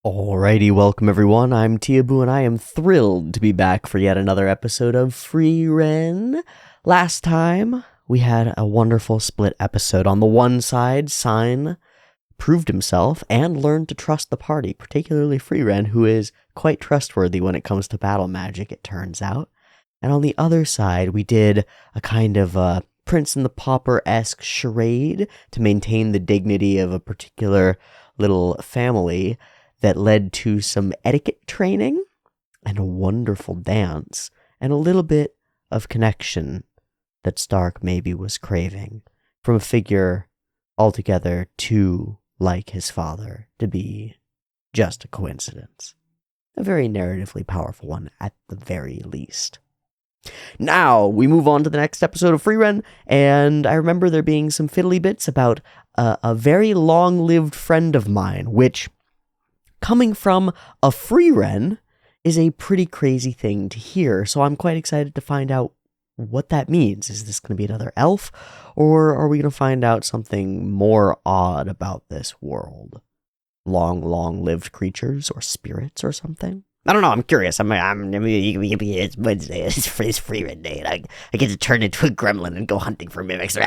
Alrighty, welcome everyone. I'm Teeaboo and I am thrilled to be back for yet another episode of Frieren. Last time, we had a wonderful split episode. On the one side, Sign proved himself and learned to trust the party, particularly Frieren, who is quite trustworthy when it comes to battle magic, it turns out. And on the other side, we did a kind of Prince and the Pauper-esque charade to maintain the dignity of a particular little family that led to some etiquette training and a wonderful dance and a little bit of connection that Stark maybe was craving from a figure altogether too like his father to be just a coincidence. A very narratively powerful one at the very least. Now, we move on to the next episode of Frieren, and I remember there being some fiddly bits about a very long-lived friend of mine, which, coming from a Frieren, is a pretty crazy thing to hear, so I'm quite excited to find out what that means. Is this going to be another elf, or are we going to find out something more odd about this world? Long-lived creatures, or spirits, or something? I don't know, I'm curious. It's Wednesday, it's Frieren Day, and I get to turn into a gremlin and go hunting for mimics.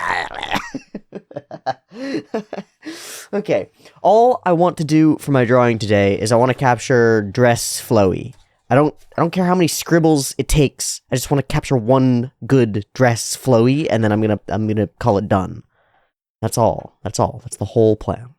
Okay, all I want to do for my drawing today is I want to capture dress flowy. I don't care how many scribbles it takes. I just want to capture one good dress flowy, and then I'm gonna call it done. That's all. That's the whole plan.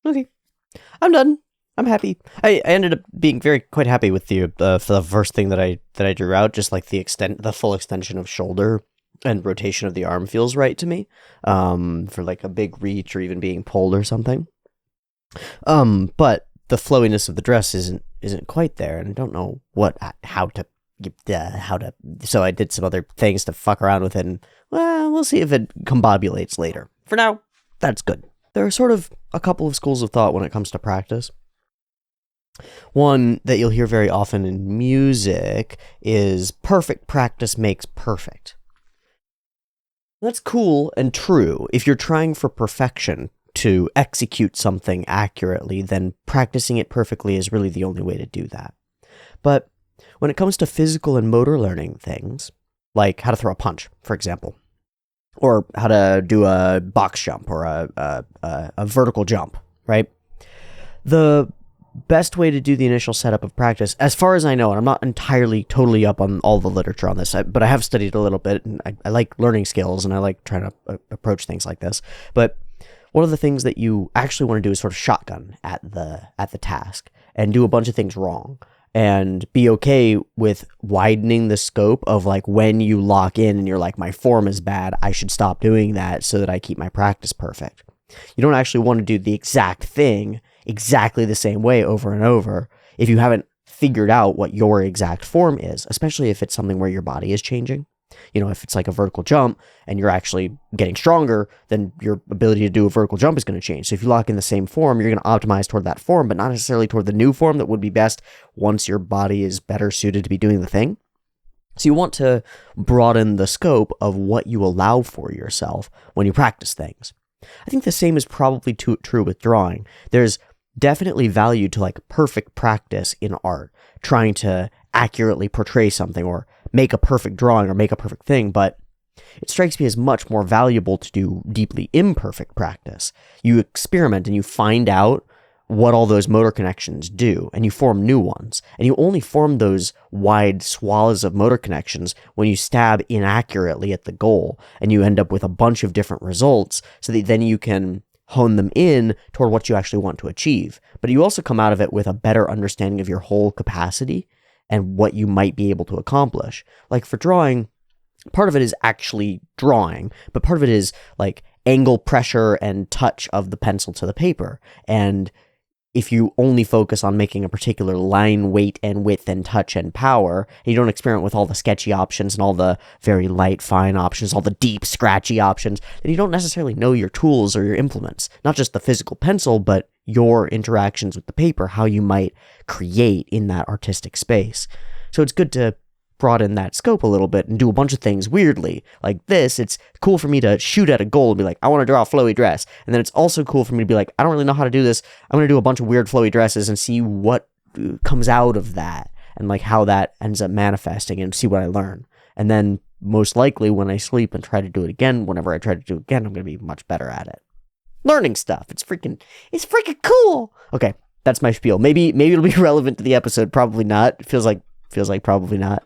Okay, I'm done. I'm happy. I ended up being quite happy with the first thing that I drew out. Just like the full extension of shoulder and rotation of the arm feels right to me. For like a big reach or even being pulled or something. But the flowiness of the dress isn't quite there, and I don't know how to. So I did some other things to fuck around with it, and we'll see if it combobulates later. For now, that's good. There are sort of a couple of schools of thought when it comes to practice. One that you'll hear very often in music is perfect practice makes perfect. That's cool and true. If you're trying for perfection to execute something accurately, then practicing it perfectly is really the only way to do that. But when it comes to physical and motor learning things, like how to throw a punch, for example, or how to do a box jump or a vertical jump, right? The best way to do the initial setup of practice, as far as I know, and I'm not entirely totally up on all the literature on this, but I have studied a little bit, and I like learning skills, and I like trying to approach things like this. But one of the things that you actually want to do is sort of shotgun at the task and do a bunch of things wrong. And be okay with widening the scope of like when you lock in and you're like, my form is bad, I should stop doing that so that I keep my practice perfect. You don't actually want to do the exact thing exactly the same way over and over if you haven't figured out what your exact form is, especially if it's something where your body is changing. You know, if it's like a vertical jump and you're actually getting stronger, then your ability to do a vertical jump is going to change. So if you lock in the same form, you're going to optimize toward that form, but not necessarily toward the new form that would be best once your body is better suited to be doing the thing. So you want to broaden the scope of what you allow for yourself when you practice things. I think the same is probably true with drawing. There's definitely value to like perfect practice in art, trying to accurately portray something or make a perfect drawing or make a perfect thing, but it strikes me as much more valuable to do deeply imperfect practice. You experiment and you find out what all those motor connections do, and you form new ones. And you only form those wide swaths of motor connections when you stab inaccurately at the goal, and you end up with a bunch of different results, so that then you can hone them in toward what you actually want to achieve. But you also come out of it with a better understanding of your whole capacity and what you might be able to accomplish. Like for drawing, part of it is actually drawing, but part of it is like angle, pressure, and touch of the pencil to the paper. And if you only focus on making a particular line weight and width and touch and power, and you don't experiment with all the sketchy options and all the very light, fine options, all the deep, scratchy options, then you don't necessarily know your tools or your implements. Not just the physical pencil, but your interactions with the paper, how you might create in that artistic space. So it's good to broaden that scope a little bit and do a bunch of things weirdly. Like this, it's cool for me to shoot at a goal and be like, I want to draw a flowy dress. And then it's also cool for me to be like, I don't really know how to do this. I'm going to do a bunch of weird flowy dresses and see what comes out of that and like how that ends up manifesting and see what I learn. And then most likely when I sleep and try to do it again, whenever I try to do it again, I'm going to be much better at it. Learning stuff. It's freaking cool. Okay, that's my spiel. Maybe it'll be relevant to the episode. Probably not. Feels like probably not.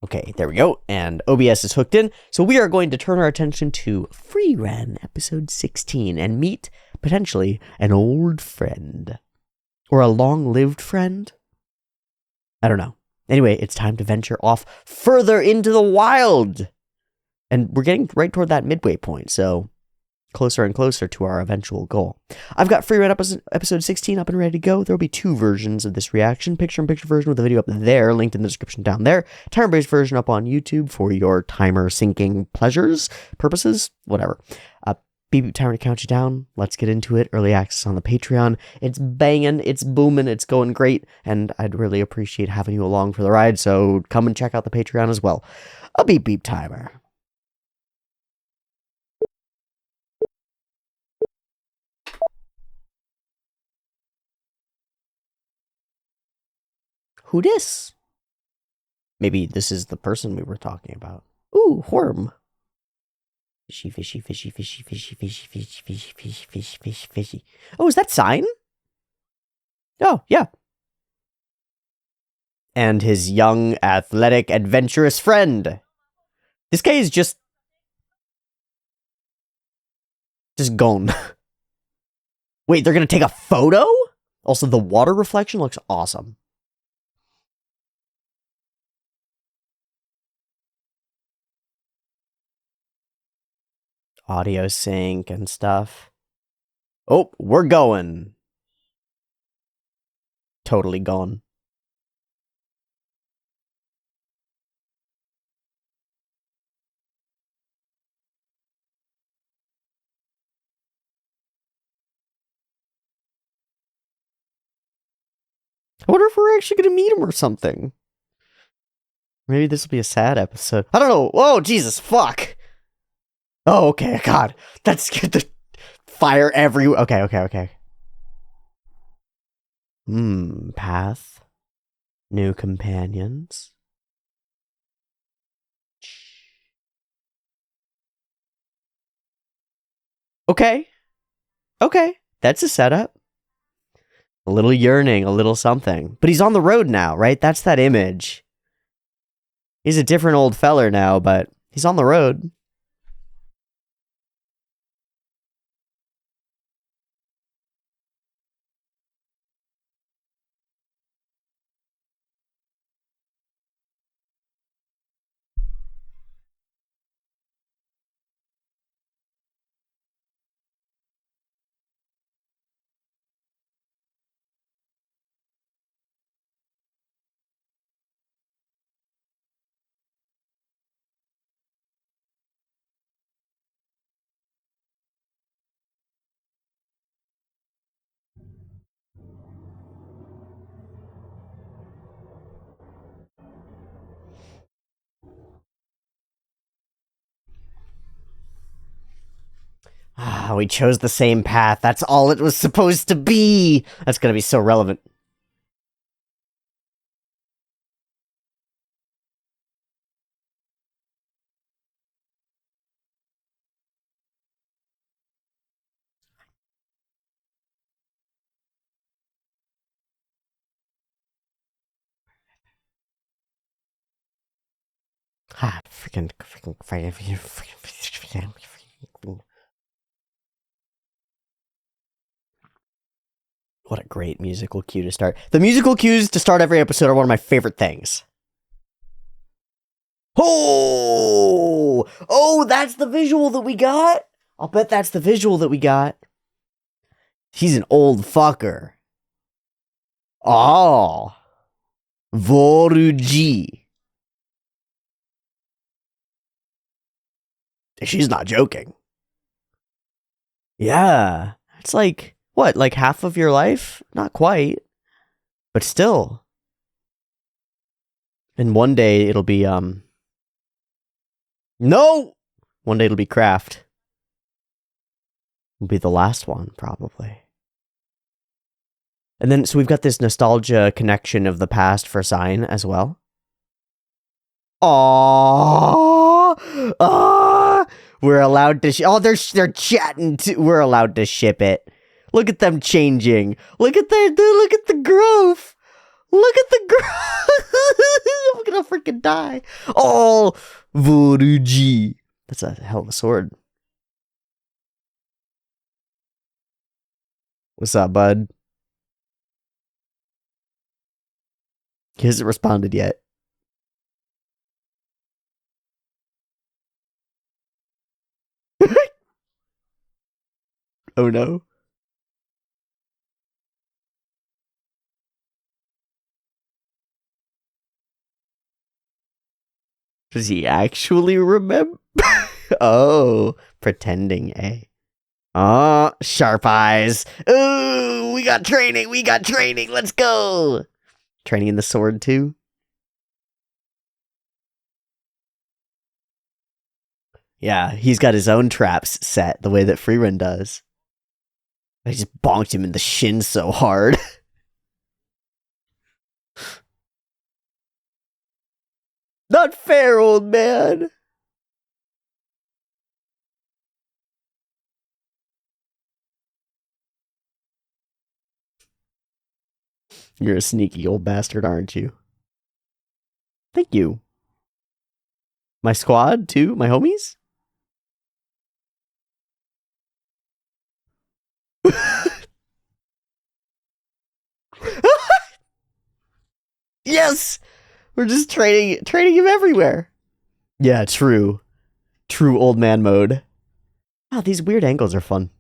Okay, there we go, and OBS is hooked in, so we are going to turn our attention to Frieren, episode 16, and meet, potentially, an old friend. Or a long-lived friend? I don't know. Anyway, it's time to venture off further into the wild! And we're getting right toward that midway point, so closer and closer to our eventual goal. I've got Frieren episode 16 up and ready to go. There will be two versions of this reaction. Picture-in-picture version with the video up there, linked in the description down there. Timer-based version up on YouTube for your timer syncing pleasures, purposes, whatever. PiP timer to count you down. Let's get into it. Early access on the Patreon. It's banging, it's booming, it's going great, and I'd really appreciate having you along for the ride, so come and check out the Patreon as well. A PiP timer. Who dis? Maybe this is the person we were talking about. Ooh, worm. Fishy, fishy, fishy, fishy, fishy, fishy, fishy, fishy, fishy, fishy, fishy, fishy. Oh, is that Sign? Oh, yeah. And his young, athletic, adventurous friend. This guy is just gone. Wait, they're gonna take a photo? Also, the water reflection looks awesome. Audio sync and stuff. Oh, we're going. Totally gone. I wonder if we're actually gonna meet him or something. Maybe this will be a sad episode. I don't know. Oh, Jesus, fuck. Oh, okay, God. That's good. The fire everywhere. Okay. Path. New companions. Okay. That's a setup. A little yearning, a little something. But he's on the road now, right? That's that image. He's a different old feller now, but he's on the road. Ah, we chose the same path. That's all it was supposed to be. That's gonna be so relevant. Ah, freaking. What a great musical cue to start. The musical cues to start every episode are one of my favorite things. Oh, that's the visual that we got? I'll bet that's the visual that we got. He's an old fucker. Oh. Voruji. She's not joking. Yeah. It's like, what, like half of your life? Not quite. But still. And one day it'll be, no! One day it'll be Kraft. It'll be the last one, probably. And then, so we've got this nostalgia connection of the past for Sign as well. Aww! We're allowed to, they're chatting too. We're allowed to ship it. Look at them changing. Look at the growth. Look at the growth. I'm gonna freaking die. Oh, Voruji. That's a hell of a sword. What's up, bud? He hasn't responded yet. Oh no. Does he actually remember? Oh, pretending, eh? Oh, sharp eyes. Ooh, we got training. Let's go. Training in the sword, too. Yeah, he's got his own traps set the way that Frieren does. I just bonked him in the shin so hard. Not fair, old man. You're a sneaky old bastard, aren't you? Thank you. My squad, too? My homies? Yes! We're just training him everywhere. Yeah, true. True old man mode. Wow, these weird angles are fun.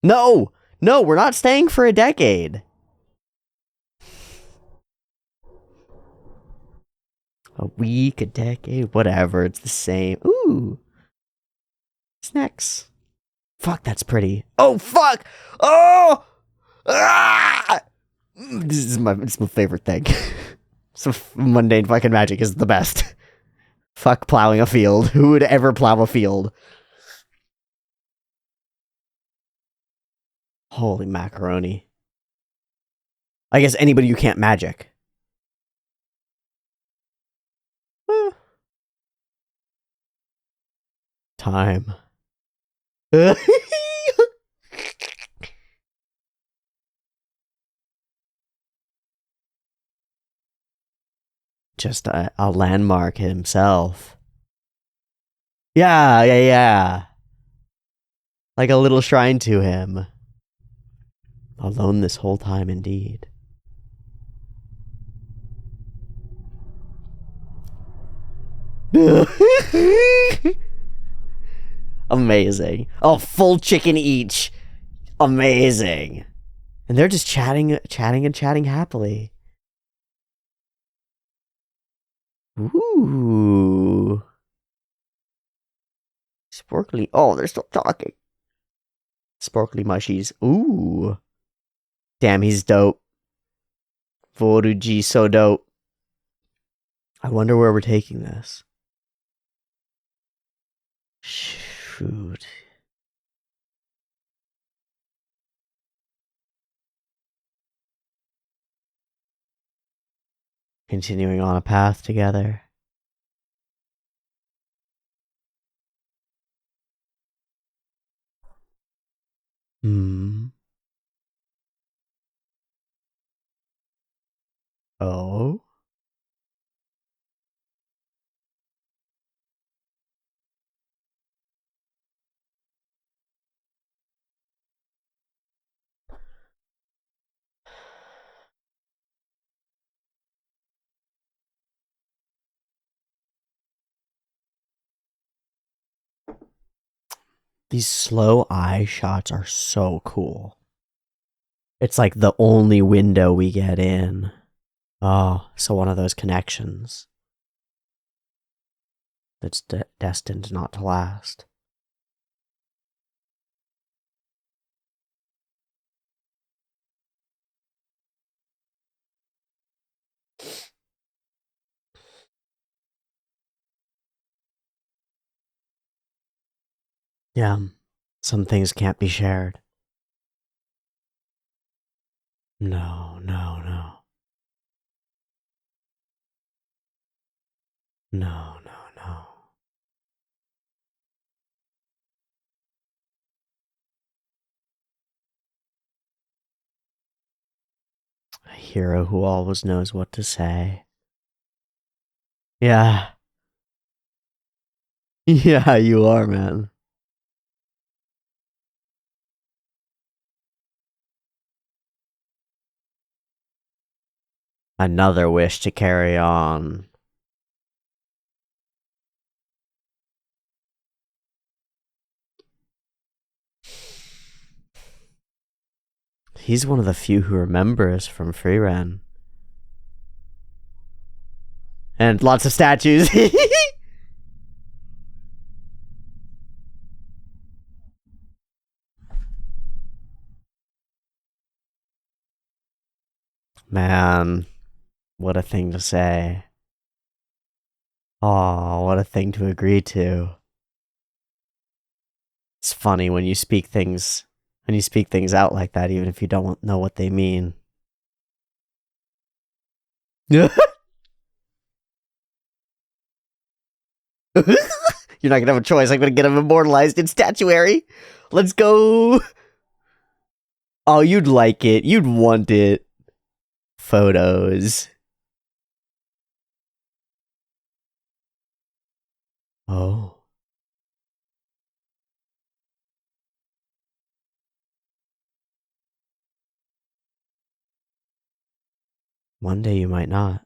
No! No, we're not staying for a decade. A week, a decade, whatever. It's the same. Ooh. Snacks. Fuck, that's pretty. Oh, fuck! Oh! Ah! It's my favorite thing. Some mundane fucking magic is the best. Fuck plowing a field. Who would ever plow a field? Holy macaroni. I guess anybody you can't magic. Time. Just a landmark himself. Yeah. Like a little shrine to him. Alone this whole time, indeed. Amazing. Oh, full chicken each. Amazing. And they're just chatting happily. Ooh. Sparkly. Oh, they're still talking. Sparkly mushies. Ooh. Damn, he's dope. Voruji, so dope. I wonder where we're taking this. Shoot. Continuing on a path together. Oh. These slow eye shots are so cool. It's like the only window we get in. Oh, so one of those connections that's destined not to last. Yeah, some things can't be shared. No, no, no. No, no, no. A hero who always knows what to say. Yeah. Yeah, you are, man. Another wish to carry on. He's one of the few who remembers from Frieren. And lots of statues. Man, what a thing to say. Oh, what a thing to agree to. It's funny when you speak things out like that, even if you don't know what they mean. You're not gonna have a choice. I'm gonna get him immortalized in statuary. Let's go. Oh, you'd like it. You'd want it. Photos. Oh. One day you might not.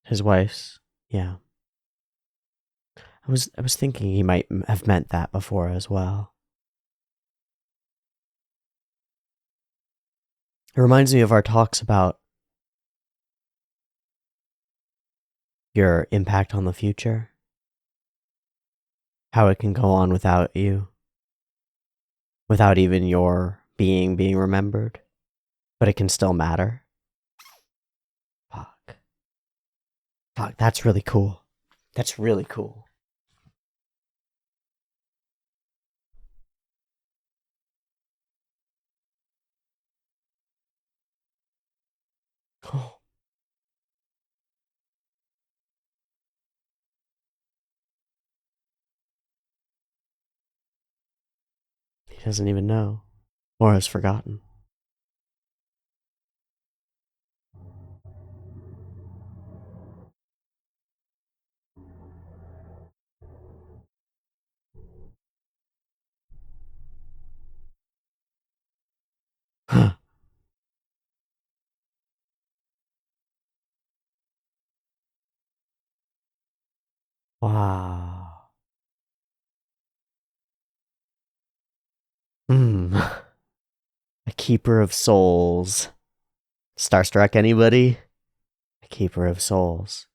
His wife's. Yeah. I was thinking he might have meant that before as well. It reminds me of our talks about your impact on the future. How it can go on without you. Without even your being remembered. But it can still matter. Fuck. Fuck, that's really cool. That's really cool. Oh. He doesn't even know. Or has forgotten. Wow. Hmm. A keeper of souls. Starstruck anybody? A keeper of souls.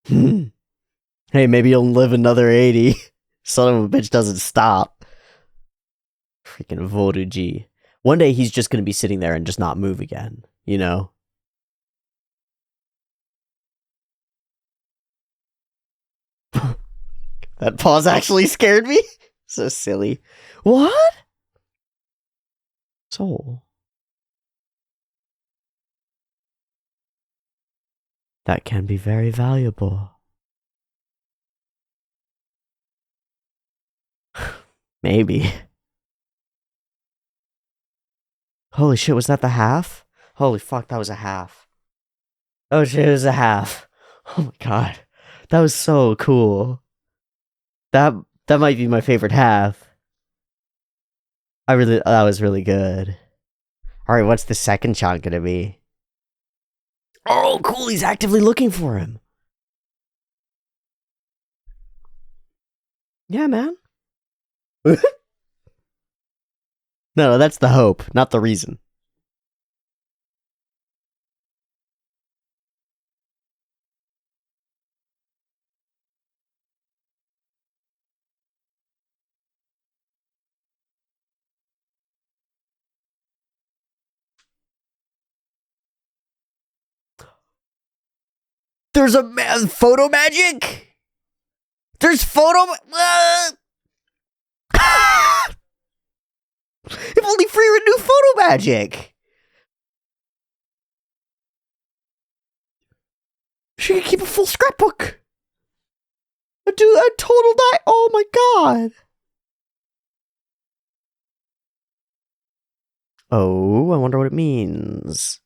Hey, maybe you'll live another 80. Son of a bitch doesn't stop. Freaking Voodoo. One day he's just gonna be sitting there and just not move again, you know? That pause actually scared me. So silly. What? Soul. That can be very valuable. Maybe. Holy shit, was that the half? Holy fuck, that was a half. Oh shit, it was a half. Oh my god. That was so cool. That that might be my favorite half. That was really good. Alright, what's the second shot gonna be? Oh, cool, he's actively looking for him. Yeah, man. No, that's the hope, not the reason. There's a photo magic. There's photo. If only Frieren knew photo magic. She could keep a full scrapbook. Do a total die. Oh my god. Oh, I wonder what it means.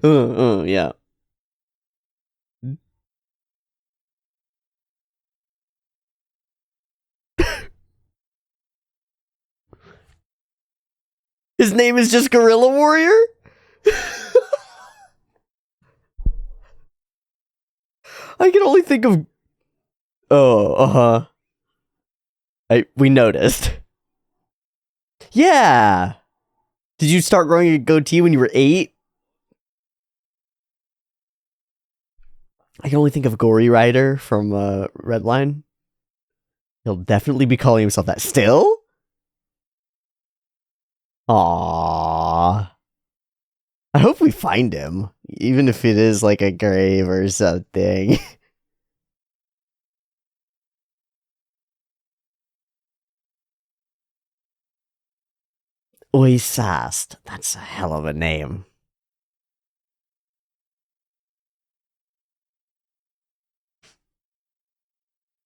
Yeah. His name is just Gorilla Warrior? I can only think of... Oh, we noticed. Yeah! Did you start growing a goatee when you were 8? I can only think of Gory Rider from Redline. He'll definitely be calling himself that still? Aww. I hope we find him, even if it is like a grave or something. Oisast. That's a hell of a name.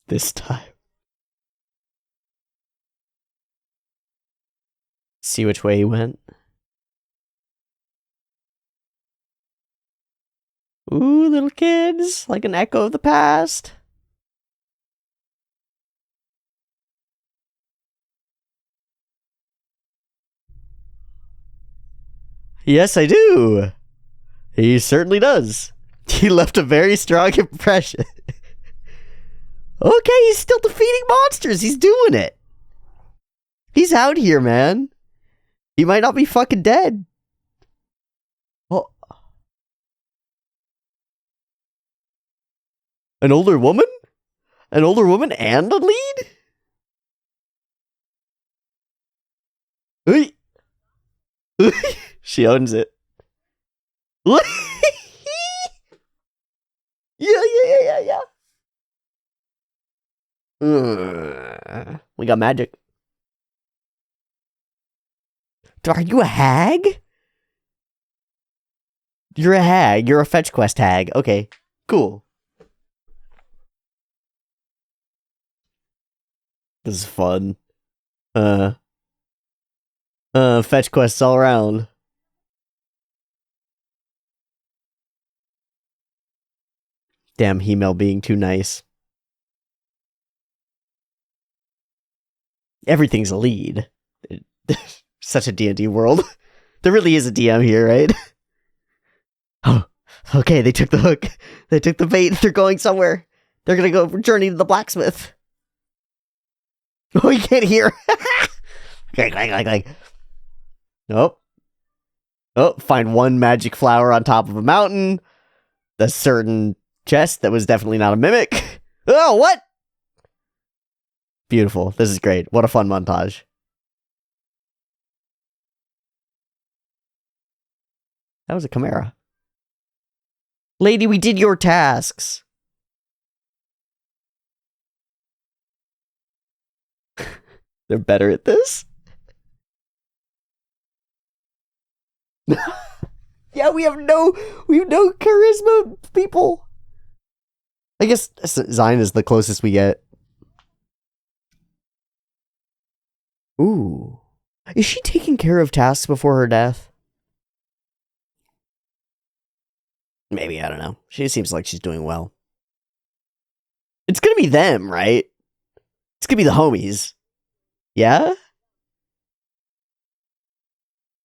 This time. See which way he went. Ooh, little kids, like an echo of the past. Yes, I do. He certainly does. He left a very strong impression. Okay, he's still defeating monsters. He's doing it. He's out here, man. He might not be fucking dead. Oh. An older woman? An older woman and a lead? Hey. She owns it. Yeah. We got magic. Are you a hag? You're a hag. You're a fetch quest hag. Okay, cool. This is fun. Fetch quests all around. Damn, Hemel being too nice. Everything's a lead. Such a D&D world. There really is a DM here, right? Oh, okay, they took the hook. They took the bait. They're going somewhere. They're gonna go journey to the blacksmith. Oh, you can't hear. Nope. Oh, find one magic flower on top of a mountain. A certain chest that was definitely not a mimic. Oh, what? Beautiful. This is great. What a fun montage. That was a chimera. Lady, we did your tasks. They're better at this? Yeah, we have no charisma, people. I guess Zion is the closest we get. Ooh. Is she taking care of tasks before her death? Maybe, I don't know. She seems like she's doing well. It's gonna be them, right? It's gonna be the homies. Yeah?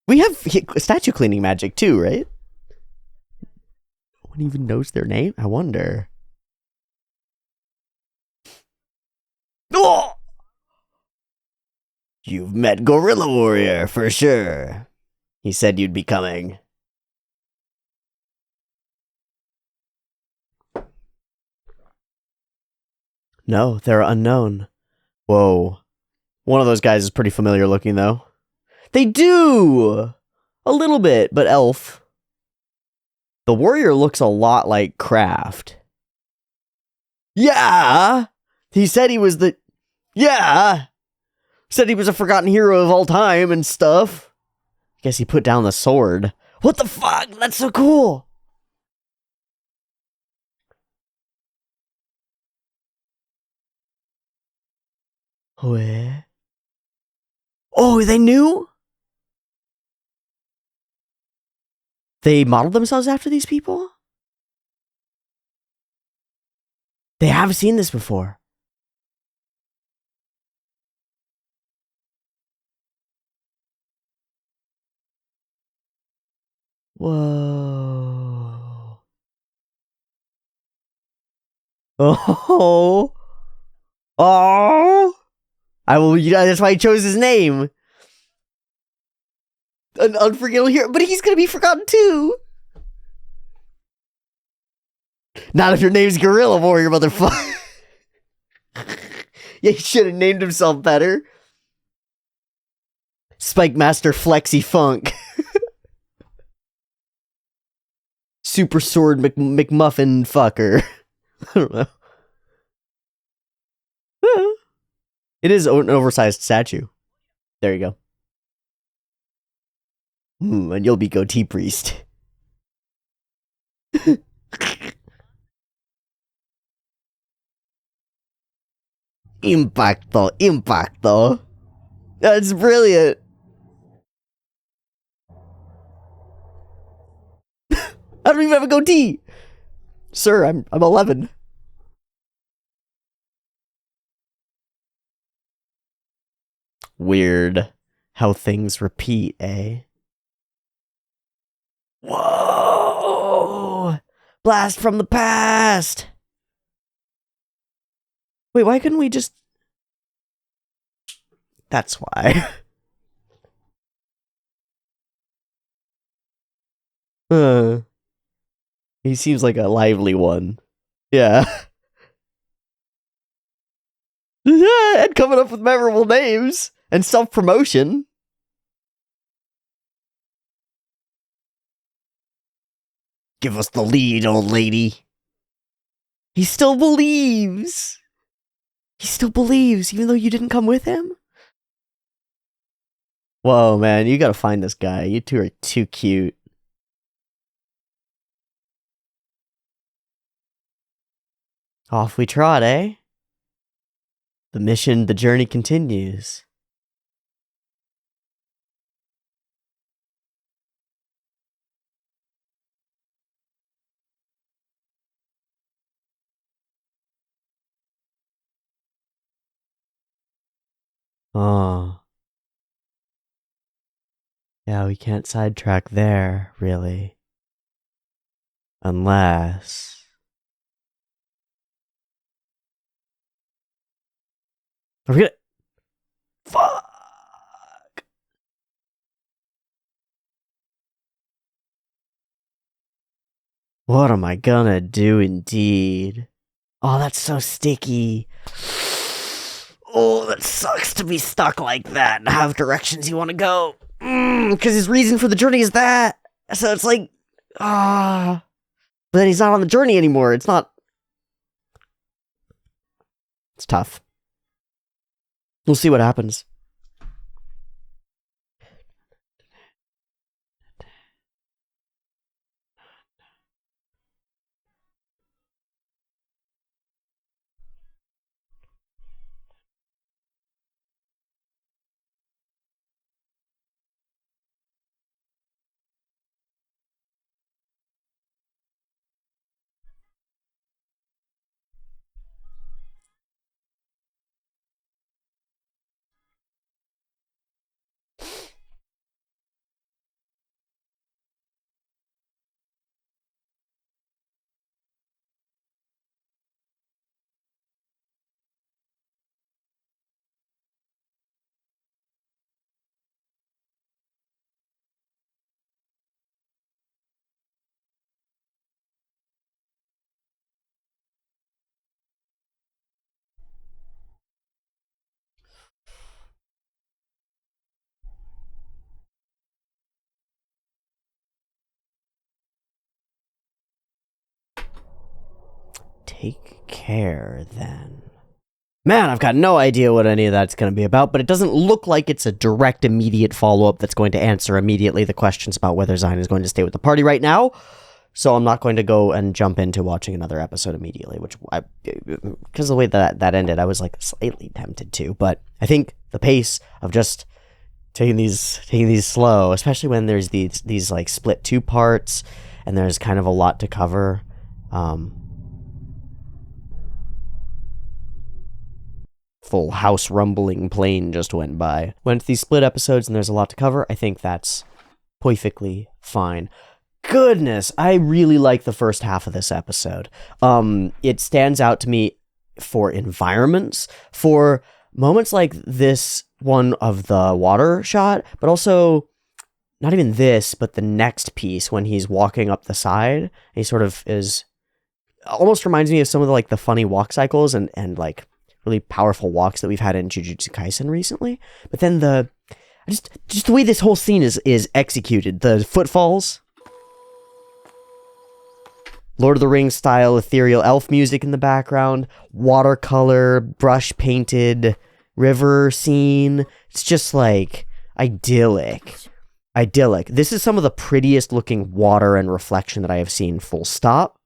We have statue cleaning magic too, right? No one even knows their name? I wonder. Oh! You've met Gorilla Warrior, for sure. He said you'd be coming. No, they're unknown. Whoa. One of those guys is pretty familiar looking, though. They do! A little bit, but elf. The warrior looks a lot like Kraft. Yeah! He said he was the... Yeah! Said he was a forgotten hero of all time and stuff. Guess he put down the sword. What the fuck? That's so cool! Where? Oh, they knew? They modeled themselves after these people? They have seen this before. Whoa. Oh. Oh. I will, that's why he chose his name. An unforgettable hero, but he's gonna be forgotten too. Not if your name's Gorilla Warrior, motherfucker. Yeah, he should have named himself better. Spike Master Flexi Funk. Super Sword McMuffin fucker. I don't know. It is an oversized statue. There you go. And you'll be Goatee Priest. Impacto. That's brilliant. I don't even have a goatee. Sir, I'm 11. Weird how things repeat, eh? Whoa! Blast from the past! Wait, why couldn't we just... That's why. He seems like a lively one. Yeah. Yeah, and coming up with memorable names and self-promotion. Give us the lead, old lady. He still believes. He still believes, even though you didn't come with him? Whoa, man, you gotta find this guy. You two are too cute. Off we trot, eh? The journey continues. Oh. Yeah, we can't sidetrack there, really. Unless... Are we gonna... Fuck! What am I gonna do indeed? Oh, that's so sticky. Oh, that sucks to be stuck like that and have directions you want to go. Because his reason for the journey is that. So it's like, but then he's not on the journey anymore. It's not. It's tough. We'll see what happens. take care then. Man, I've got no idea what any of that's going to be about, but it doesn't look like it's a direct, immediate follow-up that's going to answer immediately the questions about whether Zion is going to stay with the party right now. So I'm not going to go and jump into watching another episode immediately, because of the way that ended, I was like slightly tempted to. But I think the pace of just taking these slow, especially when there's these like split 2 parts and there's kind of a lot to cover. Full house rumbling plane just went by. When it's these split episodes and there's a lot to cover, I think that's perfectly fine. Goodness, I really like the first half of this episode. It stands out to me for environments, for moments like this one of the water shot, but also not even this, but the next piece when he's walking up the side. He sort of almost reminds me of some of the funny walk cycles and like really powerful walks that we've had in Jujutsu Kaisen recently. But then just the way this whole scene is executed, the footfalls, Lord of the Rings style ethereal elf music in the background, watercolor, brush painted river scene. It's just like idyllic. This is some of the prettiest looking water and reflection that I have seen, full stop.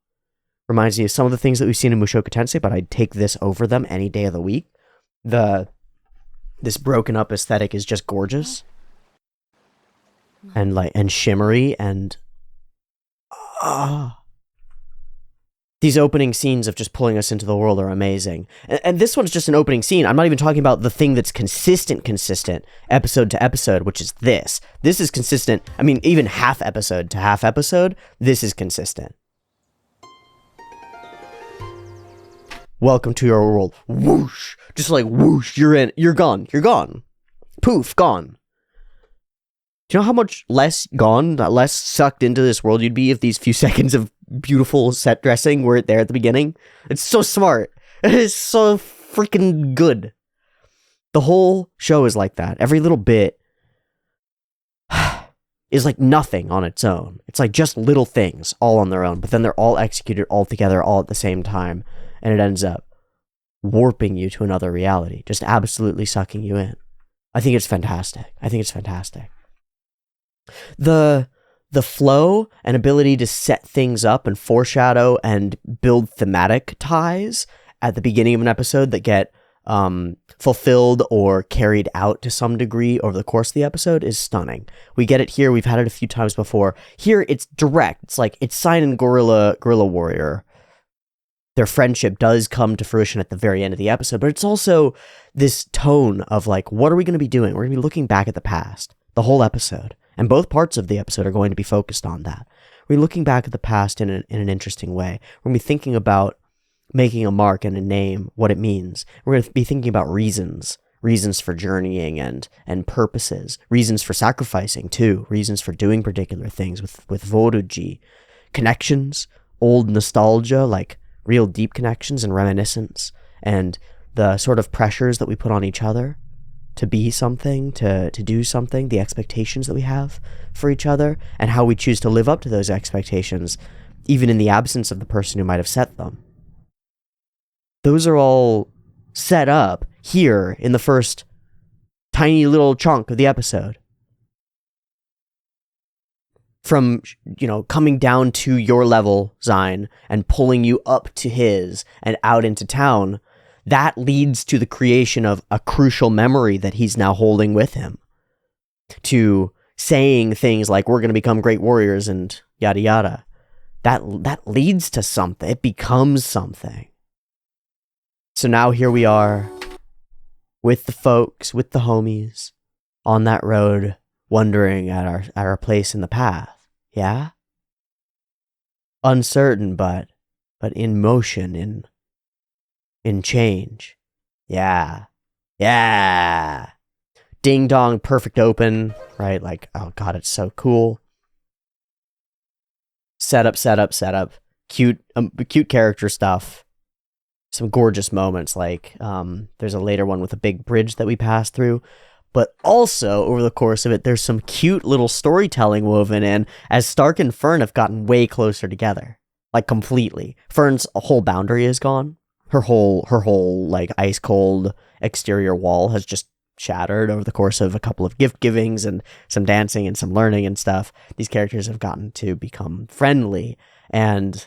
Reminds me of some of the things that we've seen in Mushoku Tensei, but I'd take this over them any day of the week. This broken up aesthetic is just gorgeous. And shimmery and these opening scenes of just pulling us into the world are amazing. And this one's just an opening scene. I'm not even talking about the thing that's consistent episode to episode, which is this. This is consistent. I mean, even half episode to half episode, this is consistent. Welcome to your world. Whoosh. Just like whoosh, you're in. You're gone. You're gone. Poof, gone. Do you know how much less sucked into this world you'd be if these few seconds of beautiful set dressing weren't there at the beginning? It's so smart. It is so freaking good. The whole show is like that. Every little bit is like nothing on its own. It's like just little things all on their own, but then they're all executed all together all at the same time, and it ends up warping you to another reality, just absolutely sucking you in. I think it's fantastic. The flow and ability to set things up and foreshadow and build thematic ties at the beginning of an episode that get fulfilled or carried out to some degree over the course of the episode is stunning. We get it here. We've had it a few times before. Here, it's direct. It's like it's Sign and Gorilla Warrior. Their friendship does come to fruition at the very end of the episode, but it's also this tone of like, what are we going to be doing? We're going to be looking back at the past, the whole episode. And both parts of the episode are going to be focused on that. We're looking back at the past in an interesting way. We're going to be thinking about making a mark and a name, what it means. We're going to be thinking about reasons for journeying and purposes, reasons for sacrificing too, reasons for doing particular things with Voruji, connections, old nostalgia, like real deep connections and reminiscence, and the sort of pressures that we put on each other to be something, to do something, the expectations that we have for each other, and how we choose to live up to those expectations, even in the absence of the person who might have set them. Those are all set up here in the first tiny little chunk of the episode. From, coming down to your level, Zion, and pulling you up to his and out into town, that leads to the creation of a crucial memory that he's now holding with him. To saying things like, we're going to become great warriors and yada yada. That leads to something. It becomes something. So now here we are with the folks, with the homies, on that road, wondering at our place in the path. Yeah? Uncertain, but in motion, in change. Yeah. Ding dong, perfect open, right? Like, oh god, it's so cool. Setup. Cute character stuff. Some gorgeous moments, like there's a later one with a big bridge that we pass through. But also, over the course of it, there's some cute little storytelling woven in as Stark and Fern have gotten way closer together. Like, completely. Fern's whole boundary is gone. Her whole, like, ice cold exterior wall has just shattered over the course of a couple of gift givings and some dancing and some learning and stuff. These characters have gotten to become friendly, and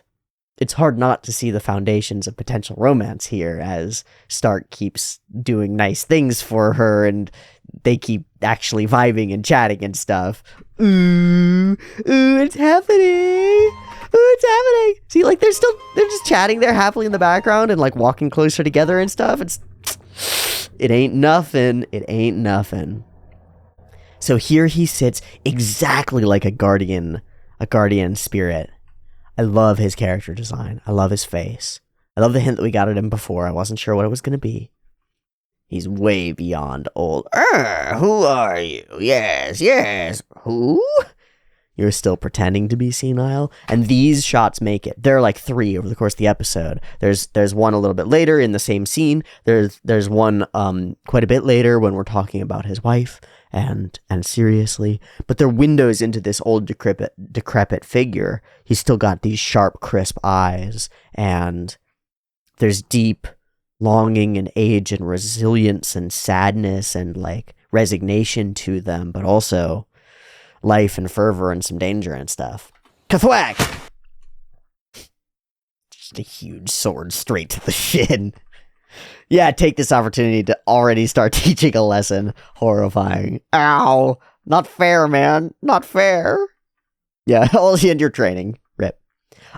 it's hard not to see the foundations of potential romance here as Stark keeps doing nice things for her and they keep actually vibing and chatting and stuff. Ooh, it's happening. Ooh, it's happening. See, like, they're just chatting there happily in the background and, like, walking closer together and stuff. It ain't nothing. It ain't nothing. So here he sits exactly like a guardian spirit. I love his character design. I love his face. I love the hint that we got at him before. I wasn't sure what it was going to be. He's way beyond old. Who are you? Yes. Who? You're still pretending to be senile? And these shots make it. There are like 3 over the course of the episode. There's one a little bit later in the same scene. There's one quite a bit later when we're talking about his wife and seriously. But they're windows into this old decrepit figure. He's still got these sharp, crisp eyes, and there's deep longing and age and resilience and sadness and like resignation to them, but also life and fervor and some danger and stuff. Kathwack! Just a huge sword straight to the shin. Yeah, take this opportunity to already start teaching a lesson. Horrifying. Ow! Not fair, man. Not fair. Yeah, I'll end your training. Rip.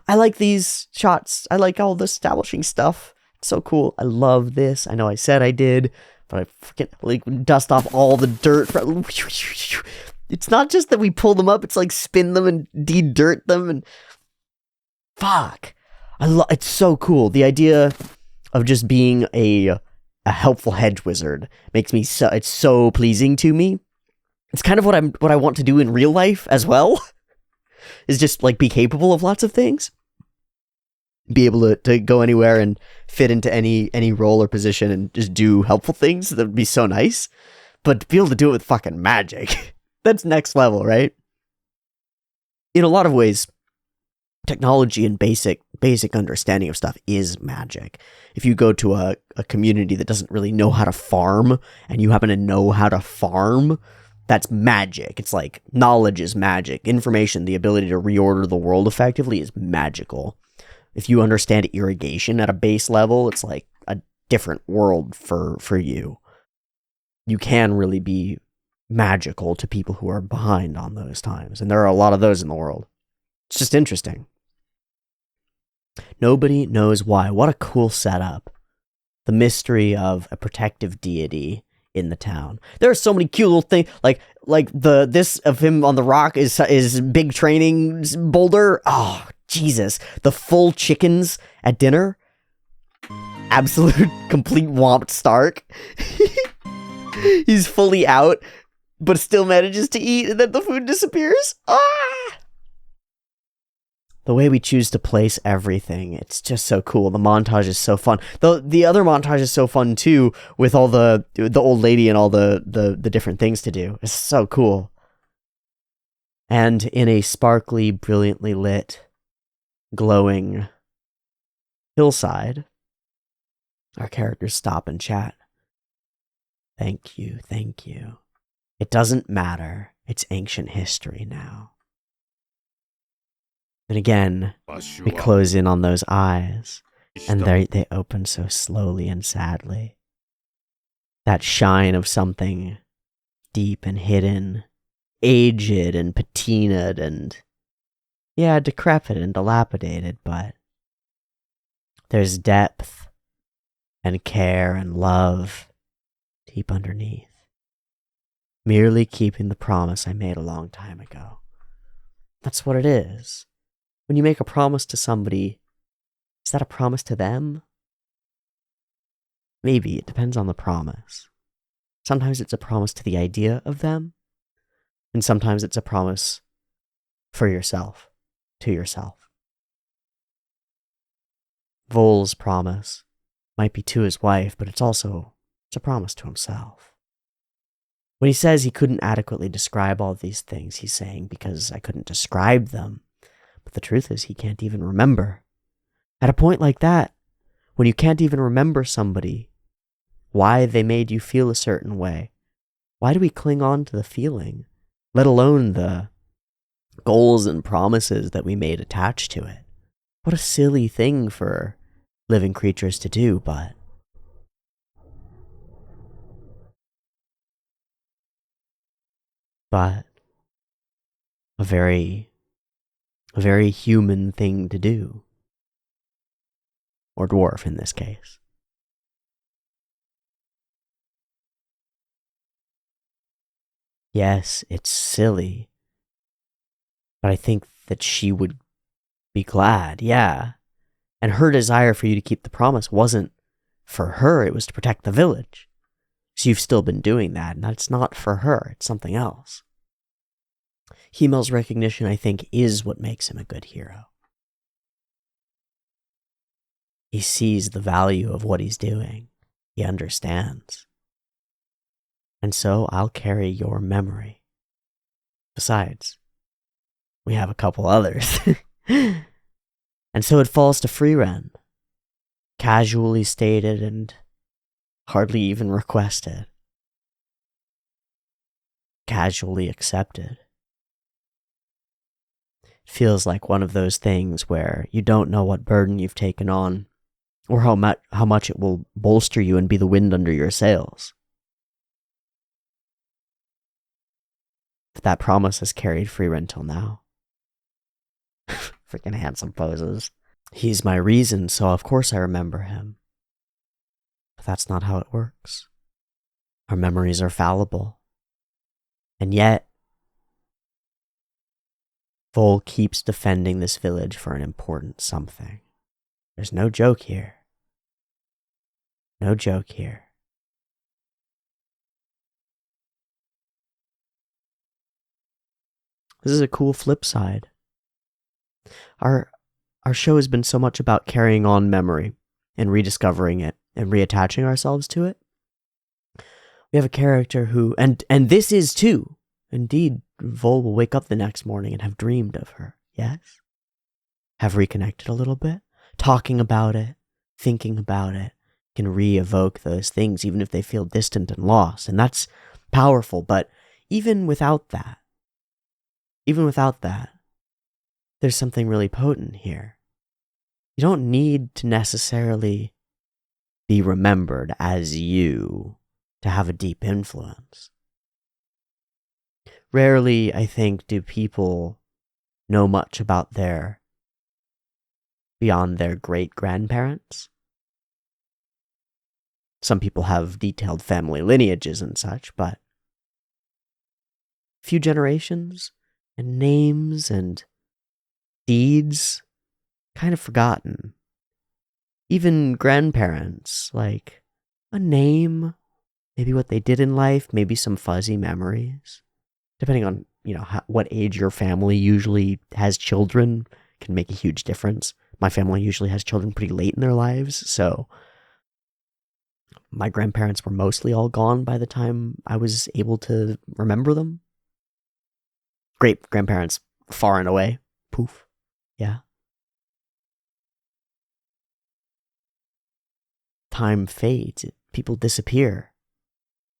I like these shots. I like all the establishing stuff. It's so cool. I love this. I know I said I did, but I freaking like dust off all the dirt. It's not just that we pull them up, it's like spin them and de-dirt them and fuck. It's so cool. The idea of just being a helpful hedge wizard makes me it's so pleasing to me. It's kind of what I want to do in real life as well. Is just like be capable of lots of things. Be able to go anywhere and fit into any role or position and just do helpful things. That would be so nice. But to be able to do it with fucking magic. That's next level, right? In a lot of ways, technology and basic understanding of stuff is magic. If you go to a community that doesn't really know how to farm, and you happen to know how to farm, that's magic. It's like knowledge is magic. Information, the ability to reorder the world effectively is magical. If you understand irrigation at a base level, it's like a different world for you. You can really be magical to people who are behind on those times. And there are a lot of those in the world. It's just interesting. Nobody knows why. What a cool setup. The mystery of a protective deity in the town. There are so many cute little things, like this of him on the rock is big training boulder. Oh, Jesus. The full chickens at dinner. Absolute, complete whomped Stark. He's fully out, but still manages to eat, and then the food disappears. Ah! The way we choose to place everything, it's just so cool. The montage is so fun. The other montage is so fun too, with all the old lady and all the different things to do. It's so cool. And in a sparkly, brilliantly lit, glowing hillside, our characters stop and chat. Thank you, thank you. It doesn't matter. It's ancient history now. And again, we close in on those eyes, and they open so slowly and sadly. That shine of something deep and hidden, aged and patinaed and, yeah, decrepit and dilapidated, but there's depth and care and love deep underneath. Merely keeping the promise I made a long time ago. That's what it is. When you make a promise to somebody, is that a promise to them? Maybe. It depends on the promise. Sometimes it's a promise to the idea of them, and sometimes it's a promise for yourself, to yourself. Vol's promise might be to his wife, but it's a promise to himself. When he says he couldn't adequately describe all these things, he's saying because I couldn't describe them, But the truth is, he can't even remember. At a point like that, when you can't even remember somebody, why they made you feel a certain way, why do we cling on to the feeling, let alone the goals and promises that we made attached to it? What a silly thing for living creatures to do, but a very human thing to do. Or dwarf in this case. Yes, it's silly, but I think that she would be glad, yeah. And her desire for you to keep the promise wasn't for her, it was to protect the village. So you've still been doing that, and that's not for her, it's something else. Himel's recognition, I think, is what makes him a good hero. He sees the value of what he's doing. He understands. And so I'll carry your memory. Besides, we have a couple others. And so it falls to Frieren, casually stated and hardly even requested. Casually accepted. Feels like one of those things where you don't know what burden you've taken on, or how much it will bolster you and be the wind under your sails. But that promise has carried Frieren till now. Freaking handsome poses. He's my reason, so of course I remember him. But that's not how it works. Our memories are fallible. And yet, Vol keeps defending this village for an important something. There's no joke here. No joke here. This is a cool flip side. Our show has been so much about carrying on memory and rediscovering it and reattaching ourselves to it. We have a character who, and this is too, indeed, Vol will wake up the next morning and have dreamed of her, yes? Have reconnected a little bit, talking about it, thinking about it, can re-evoke those things even if they feel distant and lost, and that's powerful. But even without that, there's something really potent here. You don't need to necessarily be remembered as you to have a deep influence. Rarely, I think, do people know much about beyond their great-grandparents. Some people have detailed family lineages and such, but a few generations and names and deeds kind of forgotten. Even grandparents, like a name, maybe what they did in life, maybe some fuzzy memories. Depending on, what age your family usually has children can make a huge difference. My family usually has children pretty late in their lives, so my grandparents were mostly all gone by the time I was able to remember them. Great grandparents, far and away. Poof. Yeah. Time fades. People disappear.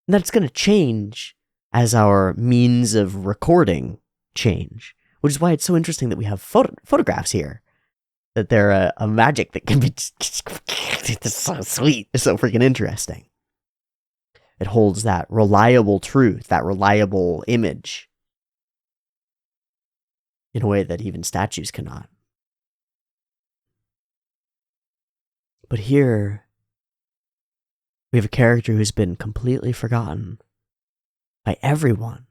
And that's going to change as our means of recording change, which is why it's so interesting that we have photographs here. That they're a magic that can be it's so sweet. It's so freaking interesting. It holds that reliable truth, that reliable image in a way that even statues cannot. But here, we have a character who's been completely forgotten by everyone.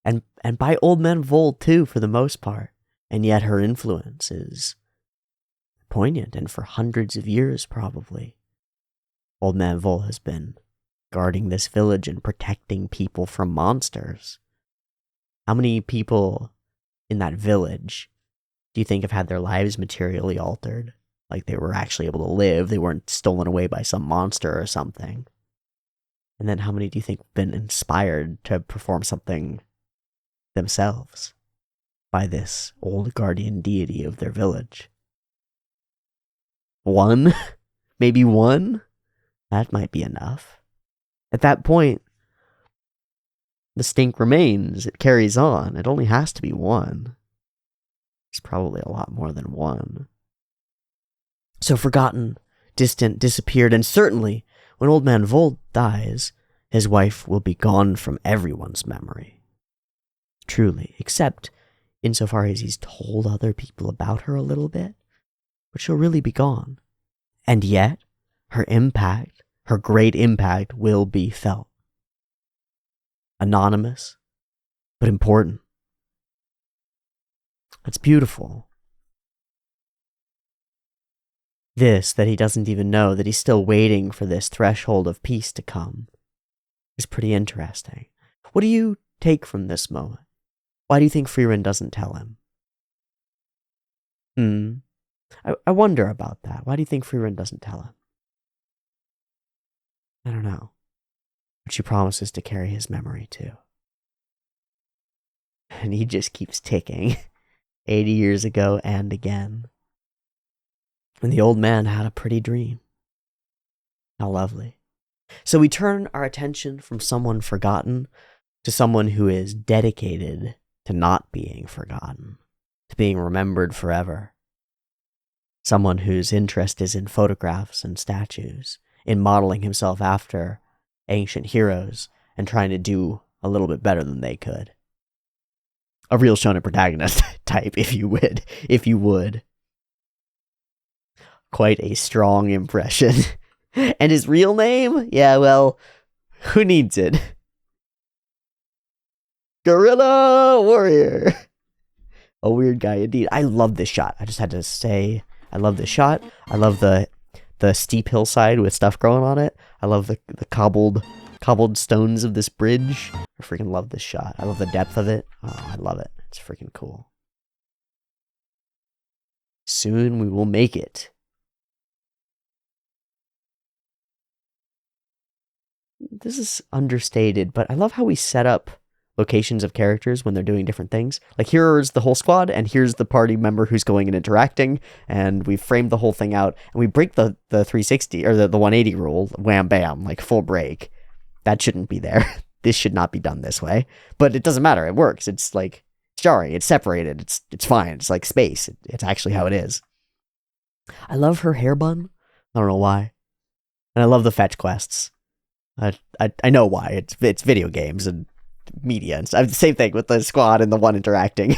And by Old Man Vol too, for the most part. And yet her influence is poignant, and for hundreds of years probably, Old Man Vol has been guarding this village and protecting people from monsters. How many people in that village do you think have had their lives materially altered? Like they were actually able to live, they weren't stolen away by some monster or something. And then how many do you think have been inspired to perform something themselves? by this old guardian deity of their village. One? Maybe one? That might be enough. At that point, the stink remains. It carries on. It only has to be one. It's probably a lot more than one. So forgotten, distant, disappeared, and certainly, when Old Man Vold dies, his wife will be gone from everyone's memory. Truly, except insofar as he's told other people about her a little bit, but she'll really be gone. And yet, her impact, her great impact, will be felt. Anonymous, but important. That's beautiful. This, that he doesn't even know, that he's still waiting for this threshold of peace to come, is pretty interesting. What do you take from this moment? Why do you think Frieren doesn't tell him? I wonder about that. Why do you think Frieren doesn't tell him? I don't know. But she promises to carry his memory too. And he just keeps ticking. 80 years ago and again. And the old man had a pretty dream. How lovely. So we turn our attention from someone forgotten to someone who is dedicated to not being forgotten, to being remembered forever. Someone whose interest is in photographs and statues, in modeling himself after ancient heroes and trying to do a little bit better than they could. A real shonen protagonist type, if you would. Quite a strong impression. And his real name? Yeah, well, who needs it? Gorilla Warrior. A weird guy indeed. I love this shot. I just had to say, I love this shot. I love the steep hillside with stuff growing on it. I love the cobbled stones of this bridge. I freaking love this shot. I love the depth of it. Oh, I love it. It's freaking cool. Soon we will make it. This is understated, but I love how we set up locations of characters when they're doing different things. Like here's the whole squad, and here's the party member who's going and interacting, and we've framed the whole thing out, and we break the 360, or the 180 rule, wham bam, like full break. That shouldn't be there. This should not be done this way. But it doesn't matter, it works. It's like, it's jarring, it's separated, it's fine, it's like space. It's actually how it is. I love her hair bun. I don't know why. And I love the fetch quests. I know why. It's video games and media and stuff. Same thing with the squad and the one interacting.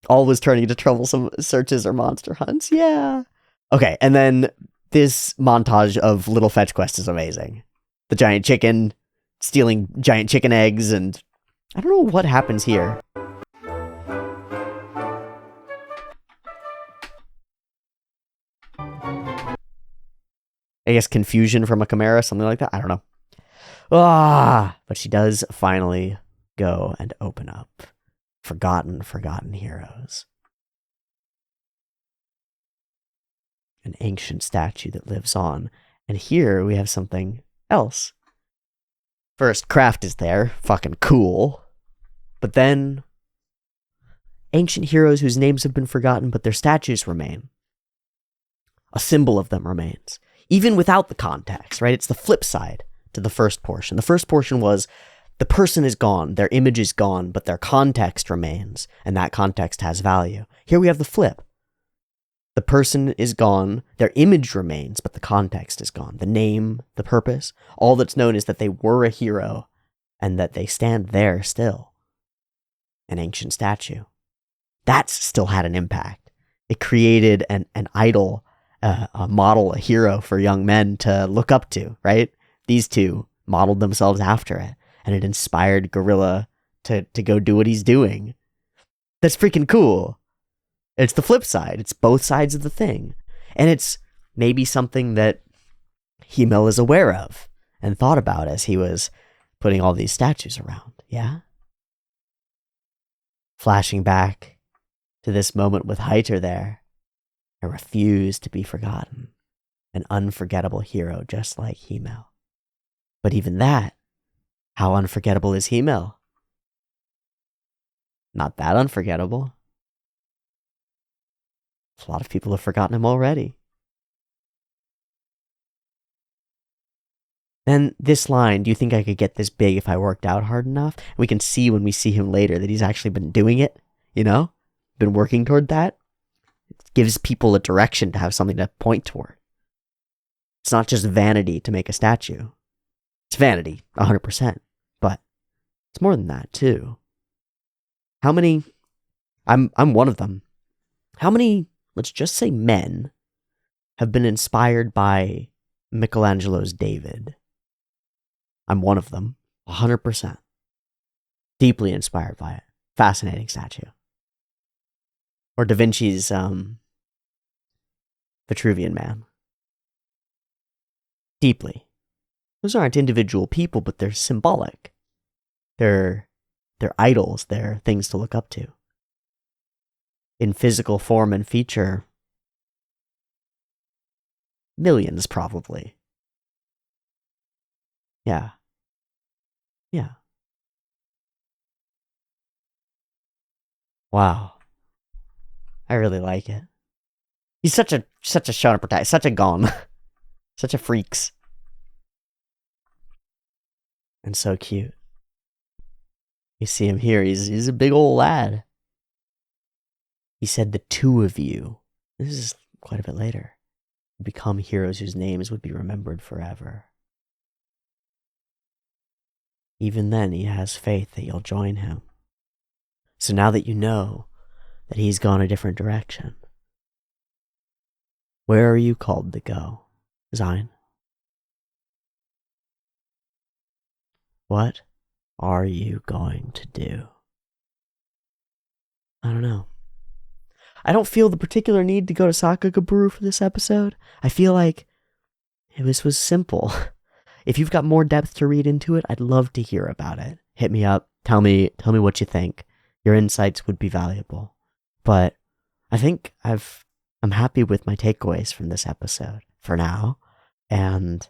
Always turning into troublesome searches or monster hunts. Yeah. Okay, and then this montage of little fetch quests is amazing. The giant chicken, stealing giant chicken eggs, and I don't know what happens here. I guess confusion from a chimera, something like that. I don't know. But she does finally go and open up. Forgotten heroes. An ancient statue that lives on. And here we have something else. First, craft is there. Fucking cool. But then, ancient heroes whose names have been forgotten, but their statues remain. A symbol of them remains. Even without the context, right? It's the flip side to the first portion. The first portion was the person is gone, their image is gone, but their context remains, and that context has value. Here we have the flip. The person is gone, their image remains, but the context is gone. The name, the purpose, all that's known is that they were a hero, and that they stand there still. An ancient statue. That's still had an impact. It created an idol, a model, a hero for young men to look up to, right? These two modeled themselves after it, and it inspired Gorilla to go do what he's doing. That's freaking cool. It's the flip side. It's both sides of the thing. And it's maybe something that Himmel is aware of and thought about as he was putting all these statues around, yeah? Flashing back to this moment with Heiter there. I refuse to be forgotten. An unforgettable hero just like Himmel. But even that, how unforgettable is Himmel? Not that unforgettable. A lot of people have forgotten him already. Then this line, do you think I could get this big if I worked out hard enough? We can see when we see him later that he's actually been doing it, been working toward that. It gives people a direction to have something to point toward. It's not just vanity to make a statue. It's vanity, 100%, but it's more than that too. How many, I'm one of them. How many, let's just say men, have been inspired by Michelangelo's David? I'm one of them, 100%. Deeply inspired by it. Fascinating statue. Or Da Vinci's Vitruvian Man. Deeply. Those aren't individual people, but they're symbolic. They're idols. They're things to look up to. In physical form and feature, millions probably. Yeah. Wow. I really like it. He's such a shonen protagonist, such a gon. Such a freaks. And so cute. You see him here, he's a big old lad. He said the two of you, this is quite a bit later, would become heroes whose names would be remembered forever. Even then, he has faith that you'll join him. So now that you know that he's gone a different direction, where are you called to go, Zion? What are you going to do? I don't know. I don't feel the particular need to go to Sakagaburu for this episode. I feel like this was simple. If you've got more depth to read into it, I'd love to hear about it. Hit me up. Tell me what you think. Your insights would be valuable. But I think I'm happy with my takeaways from this episode for now, and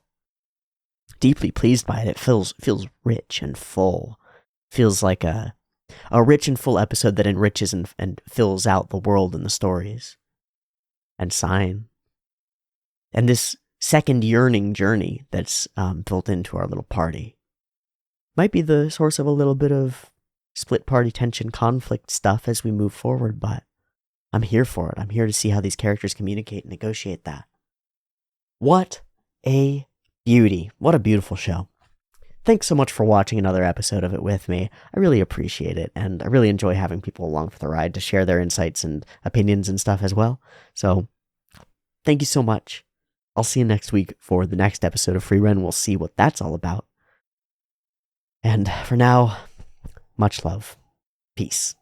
deeply pleased by it. It feels rich and full. Feels like a rich and full episode that enriches and fills out the world and the stories. And Sign. And this second yearning journey that's built into our little party might be the source of a little bit of split party tension conflict stuff as we move forward, but I'm here for it. I'm here to see how these characters communicate and negotiate that. What a beauty. What a beautiful show. Thanks so much for watching another episode of it with me. I really appreciate it, and I really enjoy having people along for the ride to share their insights and opinions and stuff as well. So, thank you so much. I'll see you next week for the next episode of Frieren. We'll see what that's all about. And for now, much love. Peace.